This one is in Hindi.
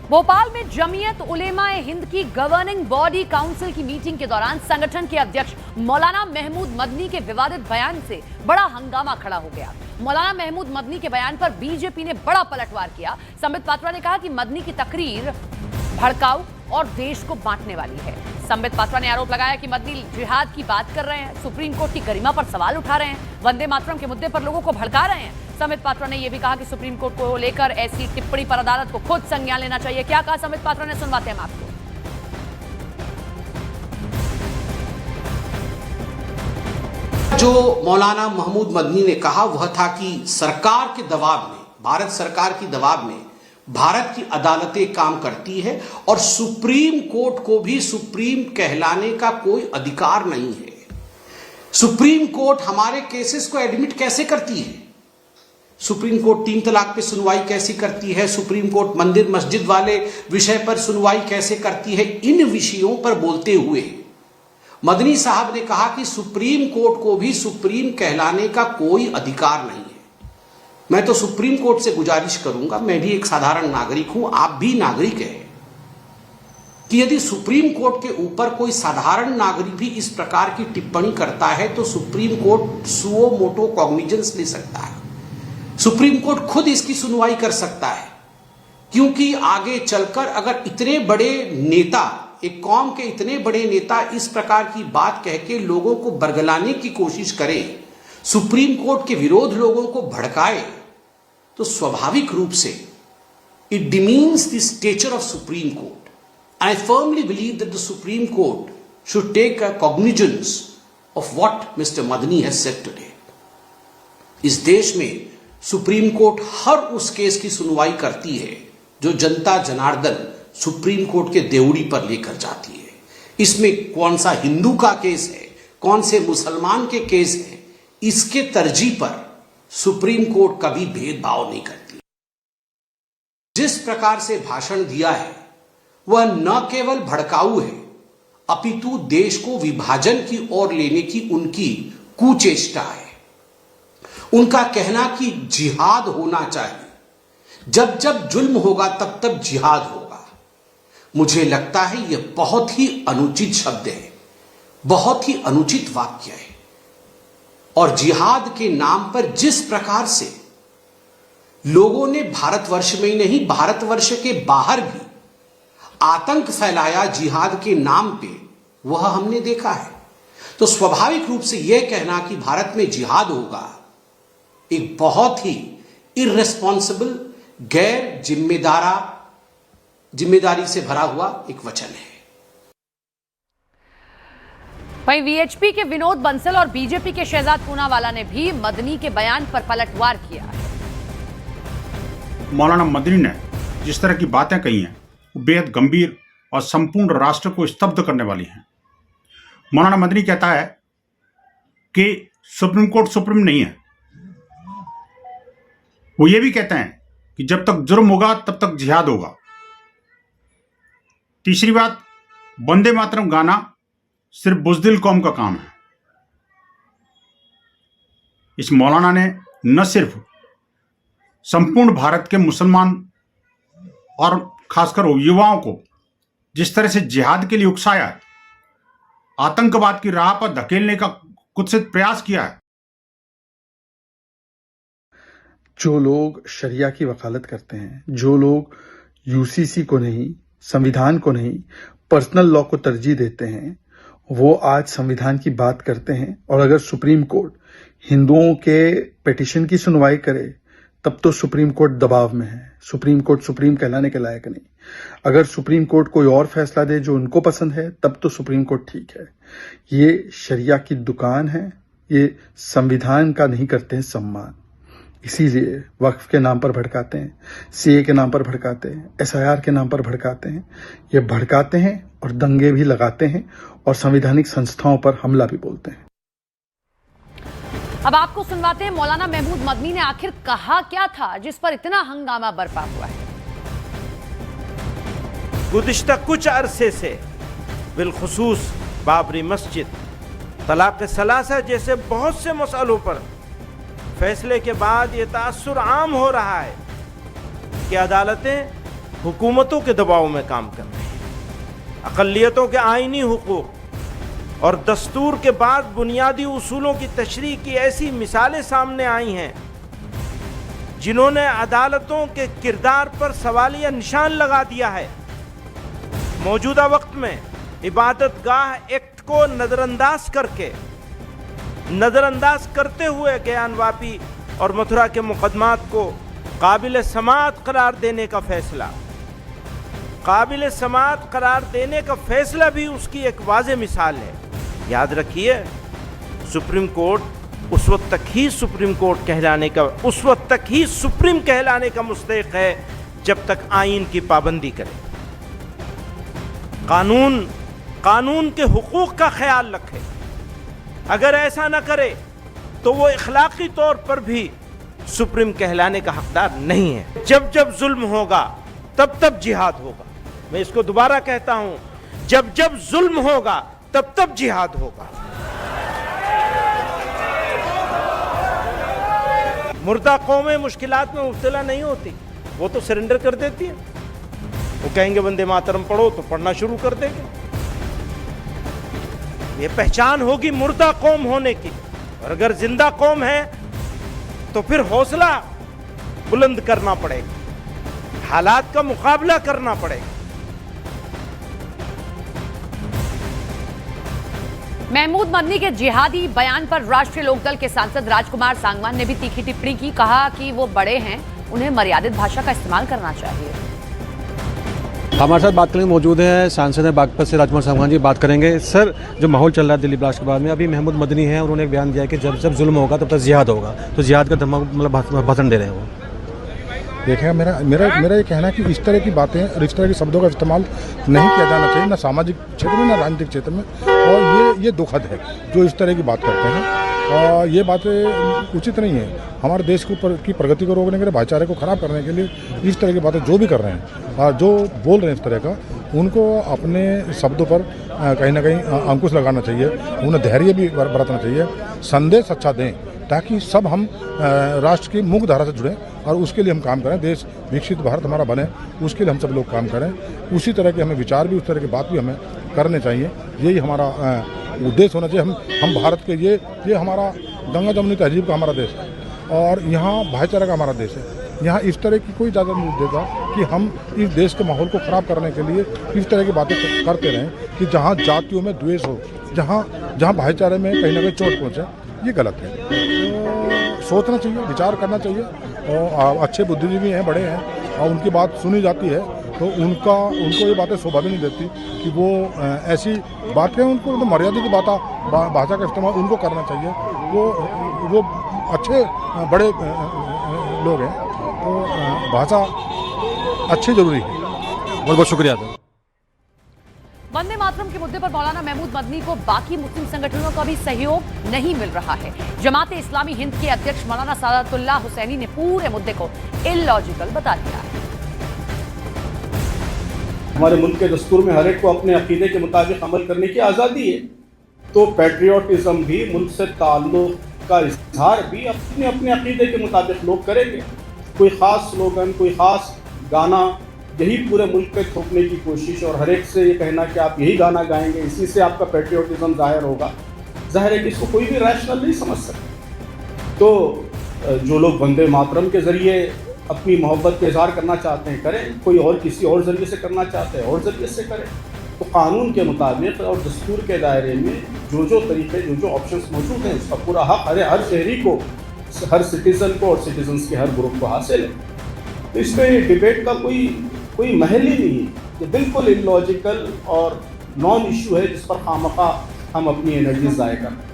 भोपाल में जमीयत उलेमाए हिंद की गवर्निंग बॉडी काउंसिल की मीटिंग के दौरान संगठन के अध्यक्ष मौलाना महमूद मदनी के विवादित बयान से बड़ा हंगामा खड़ा हो गया। मौलाना महमूद मदनी के बयान पर बीजेपी ने बड़ा पलटवार किया। संबित पात्रा ने कहा कि मदनी की तकरीर भड़काऊ और देश को बांटने वाली है। संबित पात्रा ने आरोप लगाया कि मदनी जिहाद की बात कर रहे हैं, सुप्रीम कोर्ट की गरिमा पर सवाल उठा रहे हैं, वंदे मातरम के मुद्दे पर लोगों को भड़का रहे हैं। संबित पात्रा ने यह भी कहा कि सुप्रीम कोर्ट को लेकर ऐसी टिप्पणी पर अदालत को खुद संज्ञान लेना चाहिए। क्या कहा संबित पात्रा ने, सुनवाते हैं आपको। जो मौलाना महमूद मदनी ने कहा वह था कि सरकार के दबाव में, भारत सरकार की दबाव में भारत की अदालतें काम करती है और सुप्रीम कोर्ट को भी सुप्रीम कहलाने का कोई अधिकार नहीं है। सुप्रीम कोर्ट हमारे केसेस को एडमिट कैसे करती है? सुप्रीम कोर्ट 3 तलाक पे सुनवाई कैसी करती है? सुप्रीम कोर्ट मंदिर मस्जिद वाले विषय पर सुनवाई कैसे करती है? इन विषयों पर बोलते हुए मदनी साहब ने कहा कि सुप्रीम कोर्ट को भी सुप्रीम कहलाने का कोई अधिकार नहीं है। मैं तो सुप्रीम कोर्ट से गुजारिश करूंगा, मैं भी एक साधारण नागरिक हूं, आप भी नागरिक हैं, कि यदि सुप्रीम कोर्ट के ऊपर कोई साधारण नागरिक भी इस प्रकार की टिप्पणी करता है तो supreme court suo motu cognizance ले सकता है। सुप्रीम कोर्ट खुद इसकी सुनवाई कर सकता है, क्योंकि आगे चलकर अगर इतने बड़े नेता, एक कौम के इतने बड़े नेता इस प्रकार की बात कह के लोगों को बरगलाने की कोशिश करें, सुप्रीम कोर्ट के विरोध लोगों को भड़काए, तो स्वाभाविक रूप से it demeans the stature of supreme court. I firmly believe that the supreme court should take a cognizance of what mister Madani has said today. इस देश में सुप्रीम कोर्ट हर उस केस की सुनवाई करती है जो जनता जनार्दन सुप्रीम कोर्ट के देवड़ी पर लेकर जाती है। इसमें कौन सा हिंदू का केस है, कौन से मुसलमान के केस है, इसके तरजीह पर सुप्रीम कोर्ट कभी भेदभाव नहीं करती। जिस प्रकार से भाषण दिया है वह न केवल भड़काऊ है, अपितु देश को विभाजन की ओर लेने की उनकी कुचेष्टा है। उनका कहना कि जिहाद होना चाहिए, जब जब जुल्म होगा तब तब जिहाद होगा, मुझे लगता है यह बहुत ही अनुचित शब्द है, बहुत ही अनुचित वाक्य है। और जिहाद के नाम पर जिस प्रकार से लोगों ने भारतवर्ष में ही नहीं, भारतवर्ष के बाहर भी आतंक फैलाया जिहाद के नाम पे, वह हमने देखा है। तो स्वाभाविक रूप से यह कहना कि भारत में जिहाद होगा एक बहुत ही इर्रेस्पॉन्सिबल, गैर जिम्मेदारी से भरा हुआ एक वचन है। वहीं वीएचपी के विनोद बंसल और बीजेपी के शहजाद पूनावाला ने भी मदनी के बयान पर पलटवार किया है। मौलाना मदनी ने जिस तरह की बातें कही हैं वो बेहद गंभीर और संपूर्ण राष्ट्र को स्तब्ध करने वाली हैं। मौलाना मदनी कहता है कि सुप्रीम कोर्ट सुप्रीम नहीं है। वो ये भी कहते हैं कि जब तक जुर्म होगा तब तक जिहाद होगा। तीसरी बात, वंदे मातरम गाना सिर्फ बुज़दिल कौम का काम है। इस मौलाना ने न सिर्फ संपूर्ण भारत के मुसलमान और खासकर युवाओं को जिस तरह से जिहाद के लिए उकसाया है, आतंकवाद की राह पर धकेलने का कुत्सित प्रयास किया है। जो लोग शरिया की वकालत करते हैं, जो लोग यूसीसी को नहीं, संविधान को नहीं, पर्सनल लॉ को तरजीह देते हैं, वो आज संविधान की बात करते हैं। और अगर सुप्रीम कोर्ट हिंदुओं के पिटीशन की सुनवाई करे तब तो सुप्रीम कोर्ट दबाव में है। सुप्रीम कोर्ट सुप्रीम कहलाने के लायक नहीं। अगर सुप्रीम कोर्ट कोई और फैसला दे जो उनको पसंद है तब तो सुप्रीम कोर्ट ठीक है। ये शरिया की दुकान है, ये संविधान का नहीं करते हैं सम्मान। इसीलिए वक्फ के नाम पर भड़काते हैं, सीए के नाम पर भड़काते हैं, एसआईआर के नाम पर भड़काते हैं। ये भड़काते हैं और दंगे भी लगाते हैं और संवैधानिक संस्थाओं पर हमला भी बोलते हैं। अब आपको सुनवाते हैं मौलाना महमूद मदनी ने आखिर कहा क्या था जिस पर इतना हंगामा बरपा हुआ है। गुज़िश्ता कुछ अरसे से बिलखुसूस बाबरी मस्जिद, तलाक सलासा जैसे बहुत से मसलों पर फैसले के बाद ये तासुर आम हो रहा है कि अदालतें हुकूमतों के दबाव में काम कर रहे हैं। अक़लियतों के आईनी हुकूक और दस्तूर के बाद बुनियादी उसूलों की तशरीह की ऐसी मिसालें सामने आई हैं जिन्होंने अदालतों के किरदार पर सवालिया निशान लगा दिया है। मौजूदा वक्त में इबादत गाह एक्ट को नज़रअंदाज करते हुए ज्ञानवापी और मथुरा के मुकदमात को काबिल समाअत करार देने का फैसला भी उसकी एक वाज़ेह मिसाल है। याद रखिए, सुप्रीम कोर्ट उस वक्त तक ही सुप्रीम कहलाने का मुस्तहिक़ है जब तक आईन की पाबंदी करे, कानून के हुकूक का ख्याल रखे। अगर ऐसा न करे तो वो इखलाकी तौर पर भी सुप्रीम कहलाने का हकदार नहीं है। जब जब जुल्म होगा तब जिहाद होगा। मैं इसको दोबारा कहता हूं, जब जब जुल्म होगा तब जिहाद होगा। मुर्दा कौमें मुश्किलात में मुब्तला नहीं होती, वो तो सरेंडर कर देती है। वो कहेंगे वंदे मातरम पढ़ो तो पढ़ना शुरू कर देंगे। ये पहचान होगी मुर्दा कौम होने की। और अगर जिंदा कौम है तो फिर हौसला बुलंद करना पड़ेगा, हालात का मुकाबला करना पड़ेगा। महमूद मदनी के जिहादी बयान पर राष्ट्रीय लोकदल के सांसद राजकुमार सांगवान ने भी तीखी टिप्पणी की। कहा कि वो बड़े हैं, उन्हें मर्यादित भाषा का इस्तेमाल करना चाहिए। हमारे साथ बात करने मौजूद है सांसद है बागपत से राजकुमार सांगवान जी। बात करेंगे सर, जो माहौल चल रहा है दिल्ली ब्लास्ट के बाद में, अभी महमूद मदनी है, उन्होंने एक बयान दिया कि जब जब जुल्म होगा तब तक जिहाद होगा, तो जिहाद का धम्मा मतलब भाषण दे रहे हैं वो। देखिए, मेरा ये कहना है कि इस तरह की बातें और इस तरह के शब्दों का इस्तेमाल नहीं किया जाना चाहिए, ना सामाजिक क्षेत्र में ना राजनीतिक क्षेत्र में। और ये दुखद है जो इस तरह की बात करते हैं, और ये बातें उचित नहीं है। हमारे देश की प्रगति को रोकने के लिए, भाईचारे को ख़राब करने के लिए इस तरह की बातें जो भी कर रहे हैं और जो बोल रहे हैं इस तरह का, उनको अपने शब्दों पर कहीं ना कहीं अंकुश लगाना चाहिए। उन्हें धैर्य भी बरतना चाहिए, संदेश अच्छा दें ताकि सब हम राष्ट्र की मुख्य धारा से जुड़ें और उसके लिए हम काम करें। देश विकसित भारत हमारा बने, उसके लिए हम सब लोग काम करें। उसी तरह के हमें विचार भी, उस तरह की बात भी हमें करने चाहिए। यही हमारा उद्देश्य होना चाहिए। हम भारत के ये हमारा गंगा जमुनी तहजीब का हमारा देश है और यहाँ भाईचारा का हमारा देश है। यहाँ इस तरह की कोई इजाज़त नहीं देगा कि हम इस देश के माहौल को ख़राब करने के लिए इस तरह की बातें करते रहें कि जहाँ जातियों में द्वेष हो, जहाँ भाईचारे में कहीं ना कहीं चोट पहुँचे। ये गलत है। तो सोचना चाहिए, विचार करना चाहिए। और अच्छे बुद्धिजीवी हैं, बड़े हैं और उनकी बात सुनी जाती है, तो उनको ये बातें शोभा भी नहीं देती कि वो ऐसी बात करें। उनको तो मर्यादित भाषा का इस्तेमाल उनको करना चाहिए। वो अच्छे बड़े लोग हैं, तो भाषा अच्छी जरूरी है। बहुत बहुत शुक्रिया। वंदे मातरम के मुद्दे पर मौलाना महमूद मदनी को बाकी मुस्लिम संगठनों का भी सहयोग नहीं मिल रहा है। जमात इस्लामी हिंद के अध्यक्ष मौलाना सादतुल्लाह हुसैनी ने पूरे मुद्दे को इलॉजिकल बता दिया है। हमारे मुल्क के दस्तूर में हर एक को अपने अकीदे के मुताबिक अमल करने की आज़ादी है, तो पैट्रियोटिज्म भी, मुल्क से ताल्लुक़ का इजहार भी अपने अपने अकीदे के मुताबिक लोग करेंगे। कोई ख़ास स्लोगन, कोई ख़ास गाना, यही पूरे मुल्क पे थोपने की कोशिश और हर एक से ये कहना कि आप यही गाना गाएंगे, इसी से आपका पैट्रियोटिज्म ज़ाहिर होगा, ज़ाहिर है कि इसको कोई भी रैशनल नहीं समझ सकता। तो जो लोग वंदे मातरम के ज़रिए अपनी मोहब्बत का इजहार करना चाहते हैं करें, कोई और किसी और ज़रिए से करना चाहते हैं और ज़रिए से करें। तो कानून के मुताबिक और दस्तूर के दायरे में जो तरीके, जो ऑप्शंस मौजूद हैं, उसका पूरा हक हर शहरी को, हर सिटीज़न को और सिटीजन्स के हर ग्रुप को हासिल है। तो इसमें डिबेट का कोई महल ही नहीं है। ये बिल्कुल इलॉजिकल और नॉन इशू है जिस पर खामखा हम अपनी एनर्जी ज़ाया करते हैं।